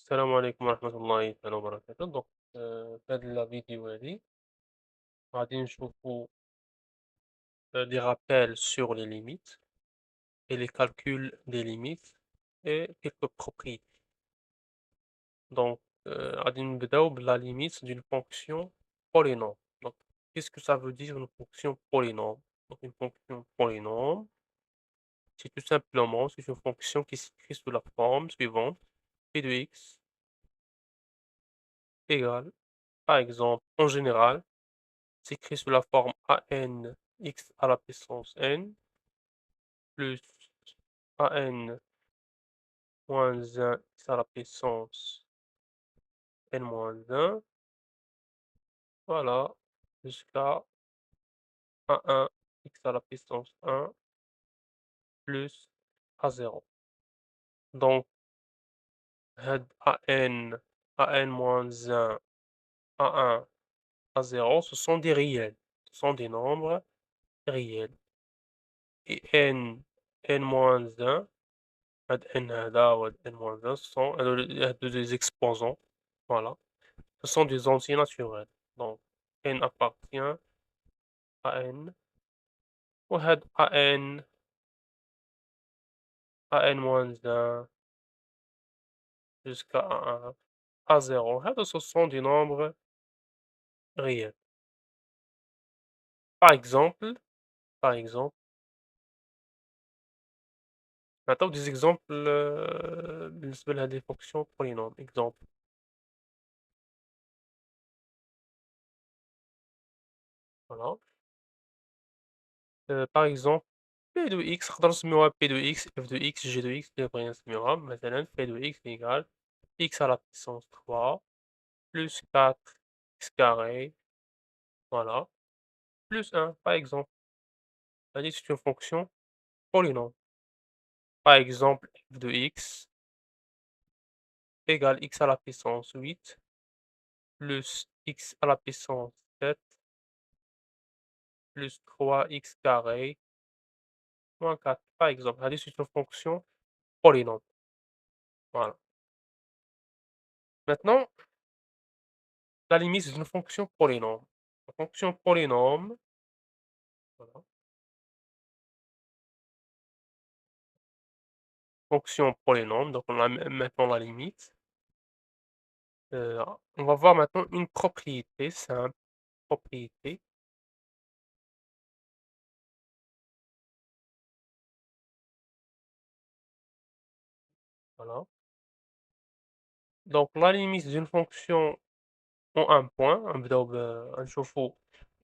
السلام عليكم ورحمة الله تعالى وبركاته. في هاد الفيديو هادي غادي نشوفو des rappels sur les limites et les calculs des limites et quelques propriétés. غادي نبداو بلا limite d'une fonction polynôme. Donc qu'est-ce que ça veut dire une fonction polynôme? Donc une fonction polynôme, c'est tout simplement c'est une fonction qui s'écrit sous la forme suivante: p de x égale, par exemple, en général s'écrit sous la forme an x à la puissance n plus an moins 1 x à la puissance n moins 1, voilà, jusqu'à a1 x à la puissance 1 plus a0. Donc had an moins 1, a1, a0, ce sont des réels, ce sont des nombres réels. Et n moins 1, هاد n هذا وهاد n moins 1 ce sont هادو des exposants, voilà. Ce sont des entiers naturels. Donc n appartient à n وهاد an moins 1 jusqu'à a1 a0 هادو ce sont des nombres réels. Par exemple par exemple نعطيو des exemples بالنسبة لهاد les fonctions polynômes. Exemple voilà, par exemple p de x نقدرو نسميوها p de x, f de x, g de x اللي بغينا نسميوها مثلًا p de x égale x à la puissance 3 plus 4 x carré, voilà, plus 1 par exemple. C'est-à-dire c'est une fonction polynôme. Par exemple, f de x égale x à la puissance 8 plus x à la puissance 7 plus 3 x carré moins 4 par exemple. C'est-à-dire c'est une fonction polynôme. Voilà. Maintenant, la limite c'est une fonction polynôme. La fonction polynôme, voilà, fonction polynôme, donc on a maintenant la limite. Heu, on va voir maintenant une propriété simple, propriété, voilà. Donc la limite d'une fonction en un point نبداو غنشوفوا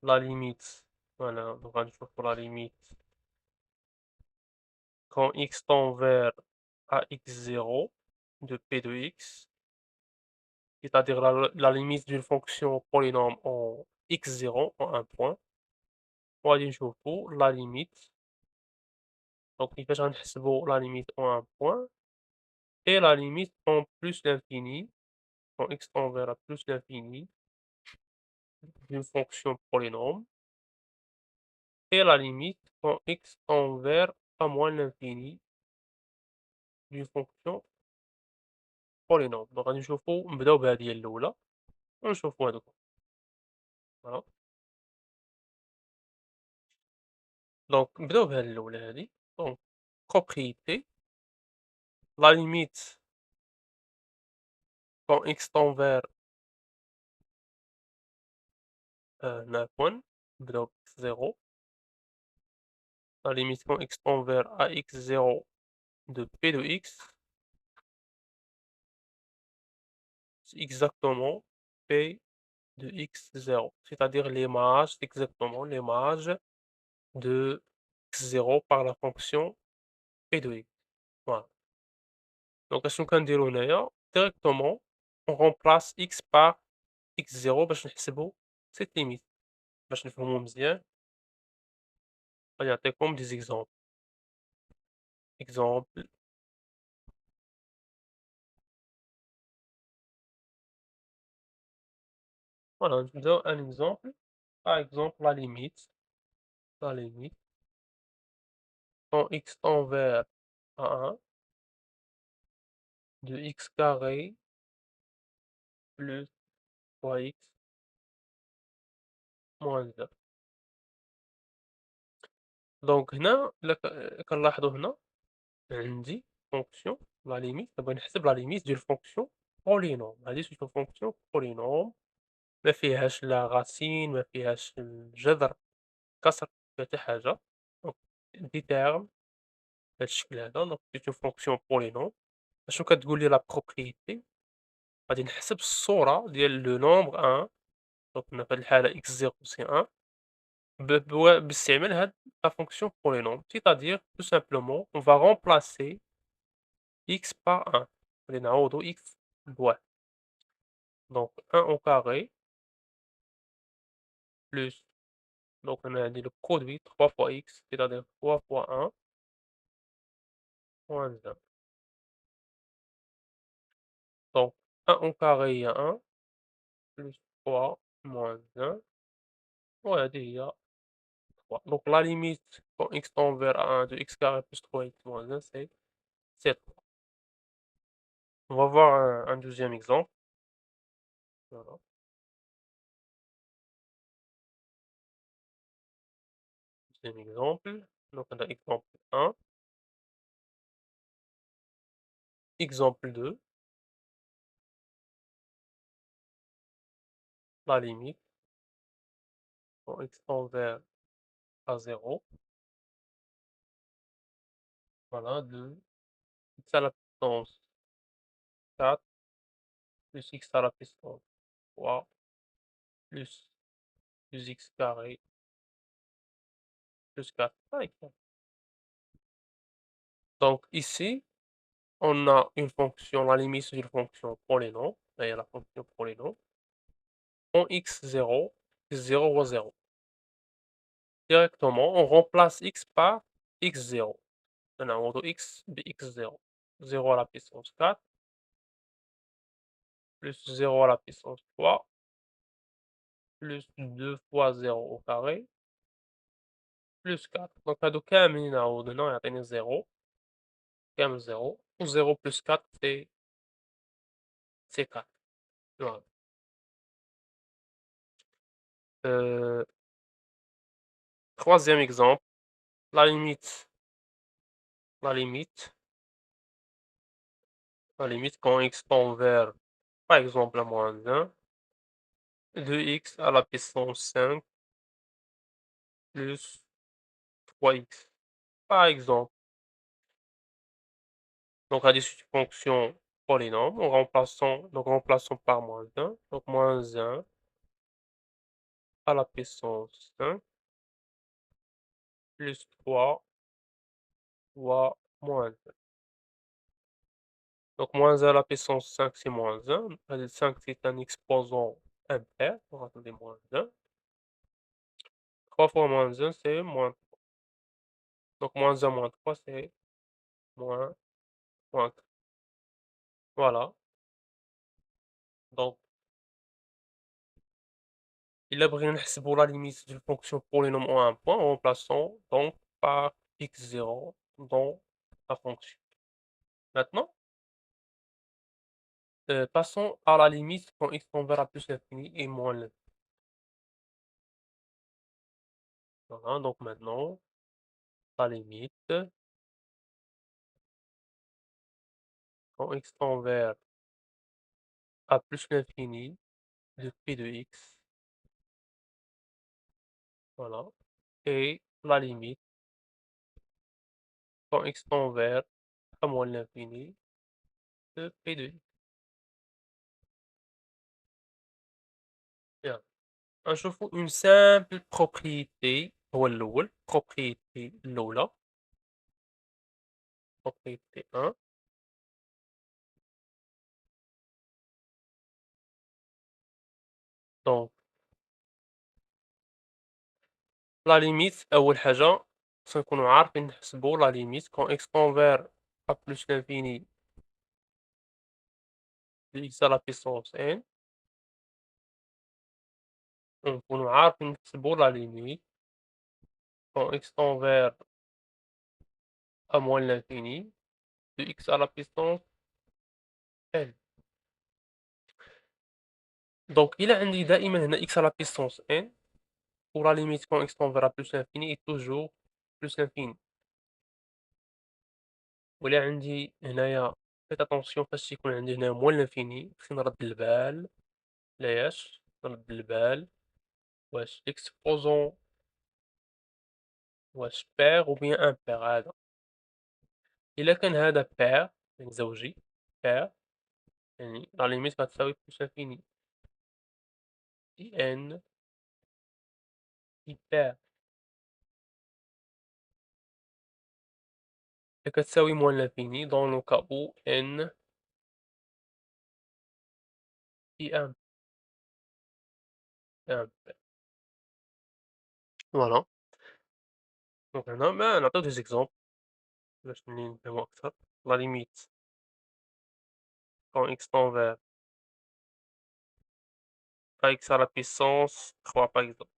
la limite, voilà, donc غنشوفوا la limite quand x tend vers ax0 de p de x, c'est-à-dire la limite d'une fonction polynôme en x0 en un point. وغادي نشوفوا la limite, donc كيفاش غنحسبوا la limite en un point et la limite en plus l'infini, quand x tend vers plus l'infini d'une fonction polynôme et la limite quand x tend vers à moins l'infini d'une fonction polynôme. Donc غادي نبداو بهذه هي الأولى ونشوفوا هادوك. فوالا، نبداو بهذه الأولى هذه. دونك propriété, la limite quand x tend vers 9 نبداو ب0. La limite quand x tend vers ax0 de p de x, c'est exactement p de x0, c'est-à-dire l'image, c'est exactement l'image de x0 par la fonction p de x. Voilà. Donc اشنو كنديرو هنايا directement on remplace x par x0 باش نحسبوا cette limite. باش نفهموا مزيان غادي نعطيكم des exemples. Exemple, voilà, je vous donne un exemple. Par exemple, la limite quand x tend vers 1 de x carré plus 3x moins 2. دونك هنا إلا كنلاحظوا هنا عندي فونكسيون لا ليميت كنبغي نحسب لا ليميت ديال فونكسيون بولينوم، هادي سيت اون فونكسيون بولينوم ما فيهاش لا غاسين ما فيهاش الجذر، كسر، فيها حتى حاجة، دونك دي terme بهاد الشكل هذا دونك سيت اون فونكسيون بولينوم. أشنو كتقول لي لا propriété غادي نحسب الصورة ديال لو نومبر 1 دونك هنا في هاد الحالة x0 سي 1 باستعمال هاد la fonction polynôme c'est-à-dire tout simplement on va remplacer x par 1 غادي نعوضو x ب1 donc 1 au carré plus donc on a dit le produit 3 fois x c'est-à-dire 3 fois 1 moins 1 donc 1 au carré il y a 1 plus 3 moins 1 وهذه هي 3 donc la limite quand x tend vers 1 de x carré plus 3x moins 1 c'est 3. On va voir un deuxième exemple. Voilà. Deuxième exemple. Donc on a exemple 1, exemple 2, la limite quand x tend vers à 0, voilà, de x à la puissance 4 plus x à la puissance 3 plus, plus x carré plus 4 par exemple. Donc ici, on a une fonction, la limite c'est une fonction polynôme, d'ailleurs la fonction polynôme, en x0, x0 ou 0. Directement, on remplace x par x0. نعوضو x بx0. 0 à la puissance 4 plus 0 à la puissance 3 plus 2 fois 0 au carré plus 4 دونك هادو كاملين عوضناهم يعطيني 0 كامل 0 و0 plus 4 c'est 4 voilà. Heu, 3e exemple, la limite la limite la limite quand x tend vers, par exemple, à -1 de x à la puissance 5 plus 3x, par exemple. Donc à des fonctions polynômes, remplaçons par -1, donc -1 à la puissance 5 plus 3 fois -1. Donc -1 à la puissance 5 c'est -1, 5 c'est un exposant impair, donc attendez -1. 3 fois -1 c'est moins, donc -1 -3 c'est moins, moins. Voilà, donc إلا بغينا نحسبوا la limite d'une fonction polynôme en un point, remplaçons donc par x0 dans la fonction. Maintenant, passons à la limite quand x tend vers la plus l'infini et moins l'infini. Voilà, donc maintenant, la limite quand x tend vers a plus l'infini de p de x, voilà, et la limite quand x tend vers a moins l'infini de p de x. Bien. نشوفوا une simple propriété هو الأول propriété الأولى propriété 1 donc la limite أول حاجة خصنا نكونوا عارفين نحسبوا la limite quand x tend vers a plus l'infini de x à la puissance n ونكونوا عارفين نحسبوا la limite quand x tend vers a moins l'infini de x à la puissance n. دونك إلا عندي دائمًا هنا x à la puissance n و la limite quand x tend vers la plus l'infini est toujours plus l'infini. وإلا عندي هنايا faites attention فاش تيكون عندي هنا moins l'infini خصني نرد البال علاش، نرد البال واش l'exposant واش pair ou bien impair هذا. إلا كان هذا pair يعني زوجي pair يعني la limite غتساوي plus l'infini n impair. إلا كتساوي moins l'infini dans le cas où n impair. Voilà. دونك هنا ما نعطيو des exemples باش نفهمو أكثر. La limite quand x tend vers x à la puissance 3 par exemple.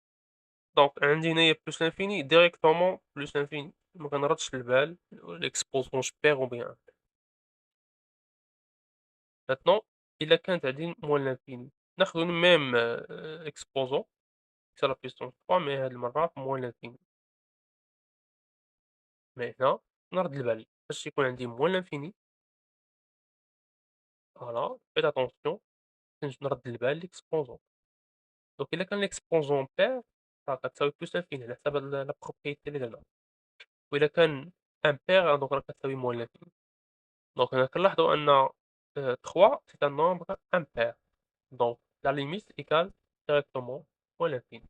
دونك عندي هنايا plus l'infini directement plus l'infini ما كنردش البال l'exposant pair ou bien maintenant إلا كانت عندي moins l'infini ناخدو même exposant x à la puissance 3 mais هاد المرة moins l'infini mais هنا نرد البال فاش يكون عندي moins l'infini voilà faites attention نرد البال l'exposant دونك إلا كان l'exposant pair راه كتساوي plus l'infini على حساب la propriété اللي درنا وإلا كان impair دونك راه كتساوي moins l'infini. Donc هنا كنلاحظوا أن 3 c'est un nombre impair donc la limite égale directement moins l'infini.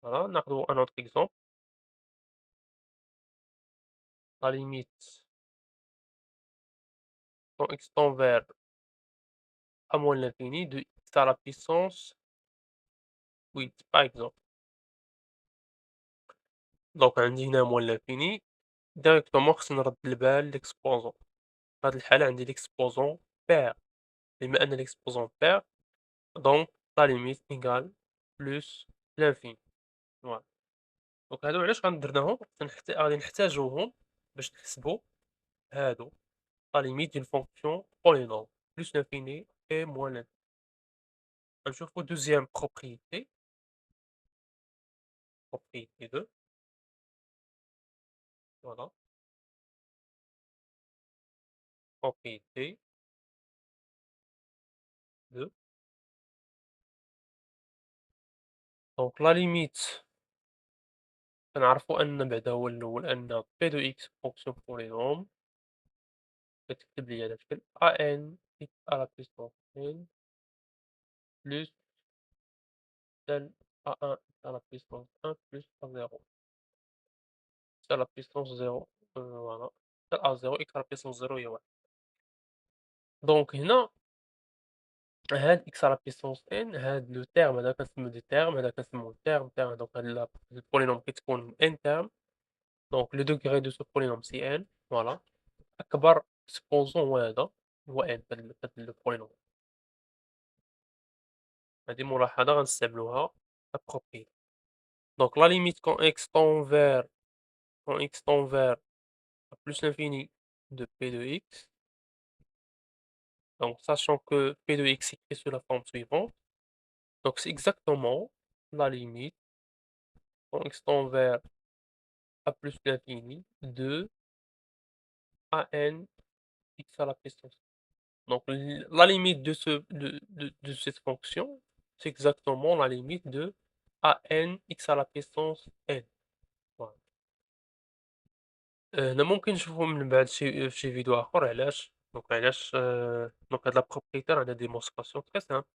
Voilà ناخدو un autre exemple la limite quand x tend vers à moins l'infini de x à la puissance 8 par exemple. Donc عندي هنا moins l'infini directement خصني نرد البال l'exposant في هاد الحالة عندي l'exposant pair بما أن l'exposant pair donc la limite égale plus l'infini voilà. دونك هادو علاش درناهم غادي نحتاجوهم باش نحسبوا هادو la limite d'une fonction polynôme plus l'infini et moins l'infini. غنشوفوا deuxième propriété propriété 2 voilà propriété 2 donc la limite كنعرفوا أن بعدا هو الأول أن p de x fonction polynôme كتكتب لي على شكل a n x à la puissance n plus del a1 x à la puissance 1 plus a0 x à la puissance 0 voilà del a0 x à la puissance 0 هي 1 دونك هنا هاد x à la puissance n هاد لو terme هذا كنسميو دي terme هذا كنسميوه terme دونك هاد البولينوم كتكون n terme دونك لو degré de ce polynôme c'est n voilà أكبر exposant هو هذا هو n في هاد البولينوم هادي ملاحظة غنستعملوها كpropriété donc la limite quand x tend vers plus l'infini de p de x donc sachant que p de x est écrit sous la forme suivante donc c'est exactement la limite quand x tend vers à plus l'infini de a n x à la puissance. Donc la limite de cette fonction, c'est exactement la limite de a n x à la puissance n. voilà. هنا ممكن نشوفو من بعد في شي فيديو آخر علاش دونك علاش دونك هاد لا propriété راه عندها démonstration très simple.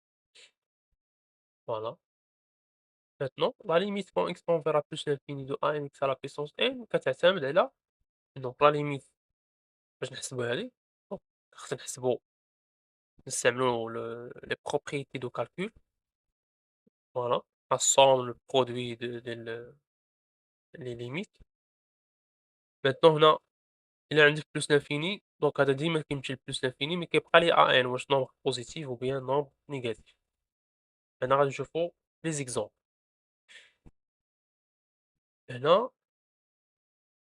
Voilà. Maintenant la limite quand x tend vers à plus l'infini de a n x à la puissance n كتعتمد على donc la limite باش نحسبو هادي دونك خصنا نستعملوا les propriétés de calcul, voilà, la somme, le produit les limites. Maintenant هنا إلا عندي plus l'infini دونك هذا ديما كيمشي لplus l'infini mais كيبقى لي ان واش nombre positif ou bien nombre négatif. هنا غادي نشوفوا les exemples. هنا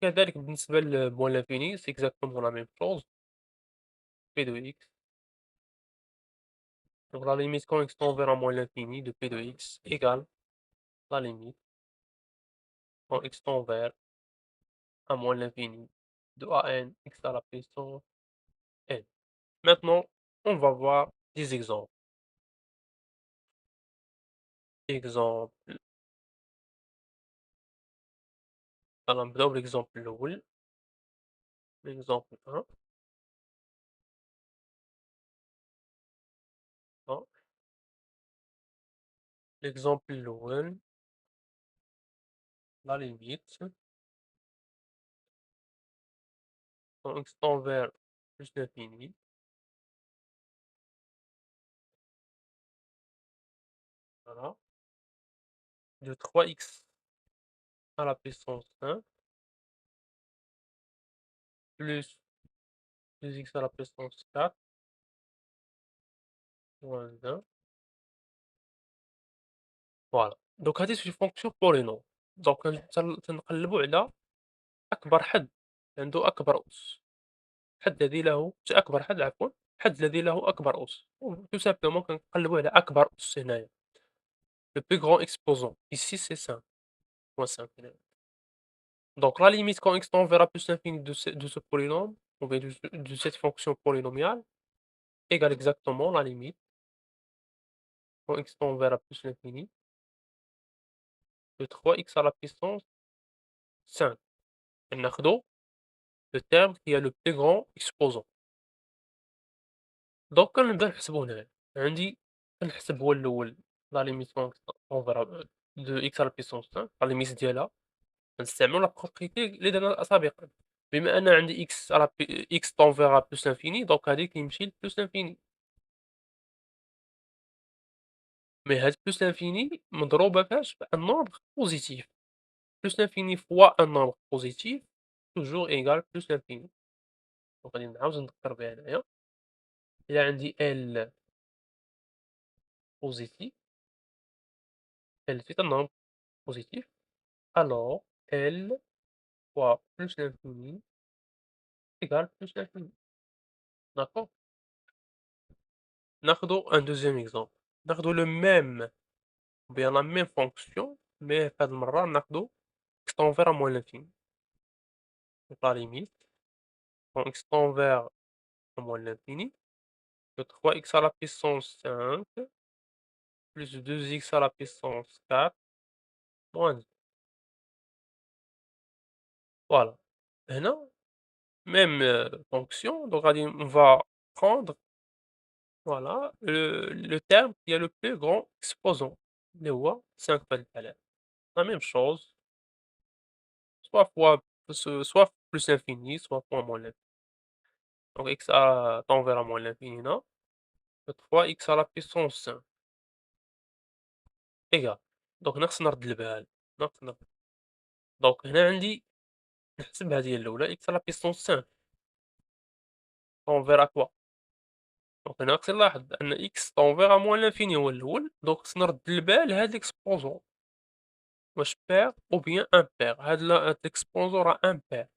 كذلك بالنسبة moins l'infini c'est exactement la même chose p de x Donc la limite quand x tend vers un moins l'infini de p de x égale la limite quand x tend vers un moins l'infini de a n x à la puissance n. Maintenant, on va voir des exemples. Exemple, غنبداو بالإكزامبل الأول، l'exemple 1. آه، l'exemple الأول la limite quand x tend vers plus l'infini, voilà, de 3x à la puissance 5 plus 2x à la puissance 4 moins 1. Voilà. Donc هذه c'est une fonction polynôme. donc تنقلبوا على أكبر حد عنده أكبر أس. الحد الذي له أكبر حد عفوا، الحد الذي له أكبر أس. tout simplement كنقلبوا على أكبر أس هنايا. Le plus grand exposant. Ici c'est 5 moins 5. Donc la limite quand x tend vers la plus l'infini de ce polynôme, ou bien de cette fonction polynomiale, égale exactement la limite quand x tend vers la plus l'infini de 3x à la puissance 5. ناخدو le terme qui est le plus grand exposant. donc كنبدا نحسبو هنايا. عندي كنحسب هو الأول la limite quand x tend vers de x à la puissance 5 la limite ديالها غنستعملو la propriété اللي درنا سابقًا. بما أن عندي x à la x tend vers la plus l'infini donc هاذي كيمشي لplus l'infini. مي هاد plus l'infini مضروبة فاش في un nombre positif. plus l'infini fois un nombre positif toujours égal plus l'infini. دونك غادي نعاود نذكر بها هنايا. إلا عندي L positif L c'est un nombre positif alors L fois plus l'infini égale plus l'infini. D'accord. ناخدو un deuxième exemple. ناخدو le même ou bien la même fonction mais في هاد المرة ناخدو x tend vers moins l'infini. donc la limite quand x tend vers moins l'infini de 3x à la puissance 5 plus 2x à la puissance 4 moins 1. Voilà. هنا même fonction donc غادي on va prendre voilà le terme qui est le plus grand exposant اللي هو 5 في هاد الحالة. la même chose soit fois soit plus l'infini soit fois moins l'infini. donc x tend vers moins l'infini هنا de 3x à la puissance 5 égal donc هنا خصنا نرد البال. هنا خصنا donc هنا عندي نحسب هذه هي الأولى x à la puissance 5 tend vers à quoi. دونك هنا خصني نلاحظ أن x tend vers moins l'infini هو الأول دونك خصني نرد البال هاد l'exposant واش pair ou bien impair. هاد l'exposant راه impair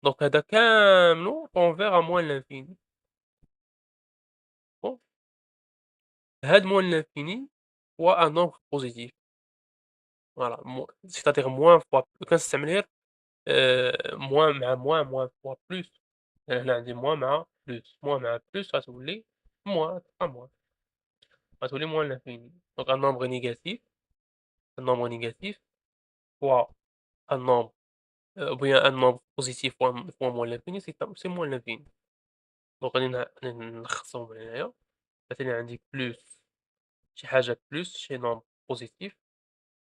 دونك هذا كاملو tend vers moins l'infini. bon هاد moins l'infini هو un nombre positif. فوالا c'est-à-dire moins fois كنستعمل غير moins مع moins moins fois plus. هنا عندي moins مع plus moins مع plus غتولي moins تبقى moins غتولي moins l'infini. donc un nombre négatif fois un nombre ou bien un nombre positif fois moins l'infini c'est moins l'infini. donc غادي نلخصهم هنايا. مثلا عندي plus شي حاجة plus شي nombre positif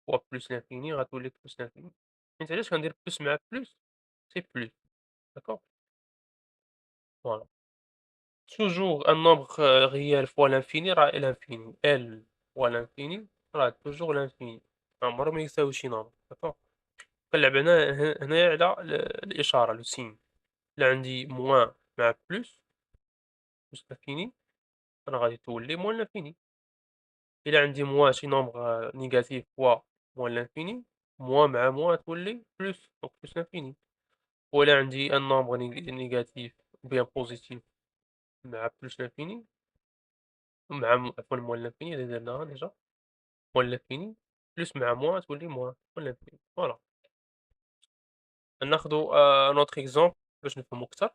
fois plus l'infini غتولي plus l'infini. فهمتي علاش كندير plus مع plus c'est plus. d'accord. voilà. toujours un nombre réel fois l'infini راه l'infini L fois l'infini راه toujours l'infini عمرو ما يساوي شي nombre. d'accord. كنلعب هنايا على الإشارة le signe. إلا عندي moins مع plus l'infini راه غادي تولي moins l'infini. إلا عندي moins شي nombre négatif fois moins l'infini moins مع moins تولي plus donc plus l'infini. وإلا عندي un nombre négatif ou bien positif مع plus l'infini مع عفوا moins l'infini اللي درناها ديجا moins l'infini plus مع moins تولي moins l'infini فوالا. ناخدو un autre exemple باش نفهمو أكتر.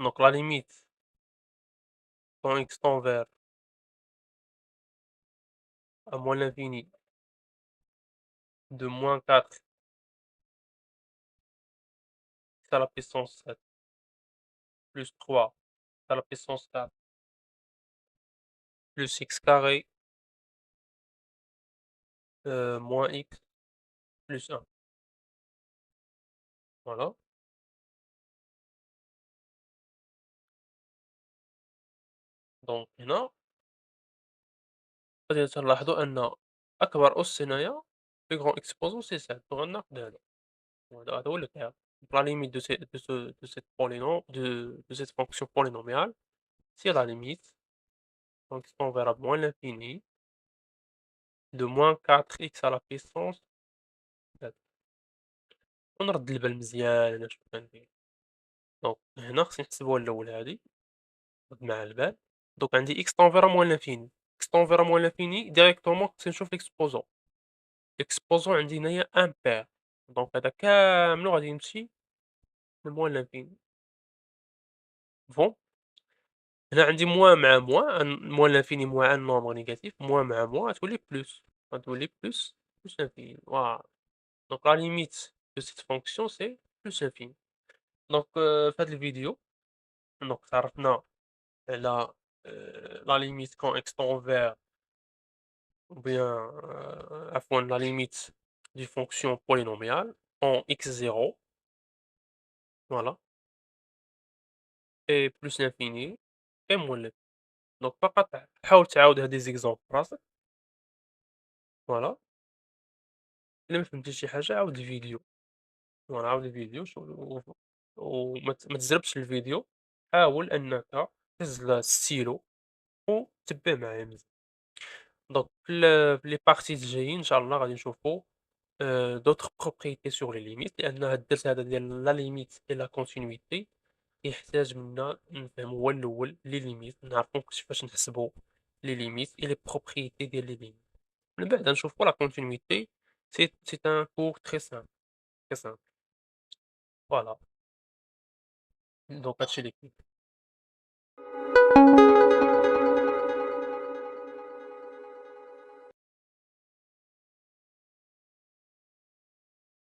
Donc la limite quand x tend vers à moins l'infini de -4 x à la puissance 7 plus 3 à la puissance 4 plus x carré, moins x plus 1. Voilà. دونك هنا غادي تلاحظوا أن أكبر أس هنايا plus grand exposant سي 7 وغناخد هذا. هذا هو le cas. Donc la limite de cette polynôme de cette fonction polynomiale, c'est la limite donc on verra moins l'infini de moins 4 x à la puissance 7. ونرد البال مزيان أنا شنو كندير. دونك هنا خصني نحسبوها الأول هادي مع البال. دونك عندي x tend vers moins l'infini. x tend vers moins l'infini directement خصني نشوف l'exposant. l'exposant عندي هنايا un pair دونك هذا كاملو غادي يمشي لmoins l'infini. bon هنا عندي moins مع moins moins l'infini moins un nombre négatif moins مع moins غتولي plus غتولي plus l'infini voilà. donc la limite de cette fonction c'est plus l'infini. donc في هاد الفيديو donc تعرفنا على la limite quand x tend vers ou bien عفوا la limite d'une fonction polynomiale en x0 voilà et plus l'infini et moins l'infini. donc فقط حاول تعاود هاد les exemples براسك voilà. إلا ما فهمتي شي حاجة عاود الفيديو، فوالا عاود الفيديو ما تزربش الفيديو، حاول أنك تهز الستيلو وتبّع معايا مزيان. دونك في les parties الجايين إن شاء الله غادي نشوفوا d'autres propriétés sur les limites لأن هاد الدرس هذا ديال la limite et la continuité يحتاج منا نفهموا هو الأول les limites نعرفوا كيفاش نحسبوا les limites et les propriétés ديال les limites. من بعد نشوفوا la continuité c'est un cours très simple، très simple. فوالا. دونك هادشي اللي كاين.